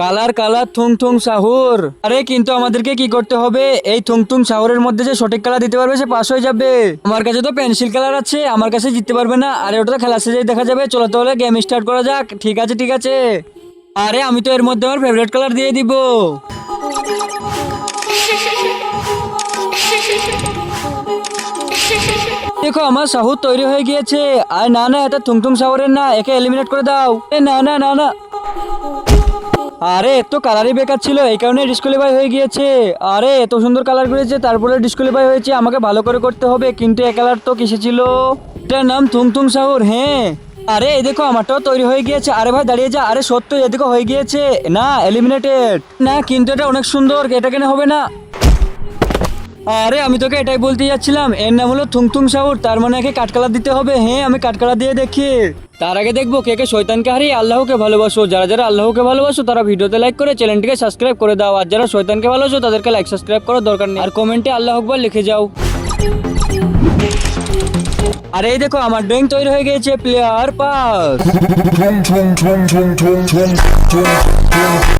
Colour colour থুং থুং সাহুর। আরে কিন্তু আমাদেরকে কি করতে হবে, এই থুং থুং সাহুরের মধ্যে যে সঠিক কালার দিতে পারবে সে পাস হয়ে যাবে। আমার কাছে তো পেন্সিল কালার আছে, আমার কাছে জিততে পারবে না। আরে ওটা তো খেলা শেষে দেখা যাবে। চলো তাহলে গেম স্টার্ট করা যাক। ঠিক আছে ঠিক আছে। আরে আমি তো এর মধ্যে আমার ফেভারিট কালার দিয়ে দিব। দেখো আমার সাহু তৈরি হয়ে গিয়েছে। আর না না, এটা থুংথুং সাহরের না, একে এলিমিনেট করে দাও। এ না না না না, আরে এত কালারই বেকার ছিল, এই কারণে ডিসকোয়ালিফাই হয়ে গিয়েছে। আরে এত সুন্দর কালার করেছে তারপরে ডিসকোয়ালিফাই হয়েছে। আমাকে ভালো করে করতে হবে। কিন্তু এ কালার তো কিসে ছিল? এটার নাম থুংথুং সাহুর। হ্যাঁ, আরে এই দেখো আমারটাও তৈরি হয়ে গিয়েছে। আরে ভাই দাঁড়িয়ে যা। আরে সত্যি এদিকে হয়ে গিয়েছে। না এলিমিনেটেড না, কিন্তু এটা অনেক সুন্দর, এটা কেন হবে না? আরে আমি তোকে এটাই বলতে যাচ্ছিলাম, এর নাম হলো থুংথুং সাহুর, তার মানে একে কাঠকালার দিতে হবে। হ্যাঁ আমি কাঠকালার দিয়ে দেখি। তার আগে দেখবো কে কে শয়তানকে হারিয়ে আল্লাহকে ভালোবাসো। যারা যারা আল্লাহকে ভালোবাসো তারা ভিডিওতে লাইক করে চ্যানেলটিকে সাবস্ক্রাইব করে দাও। আর যারা শয়তানকে ভালোবাসো তাদেরকে লাইক সাবস্ক্রাইব করার দরকার নেই। আর কমেন্টে আল্লাহ আকবার লিখে যাও। আরে এই দেখো আমার ড্রয়িং তৈরি হয়ে গিয়েছে। Player pass.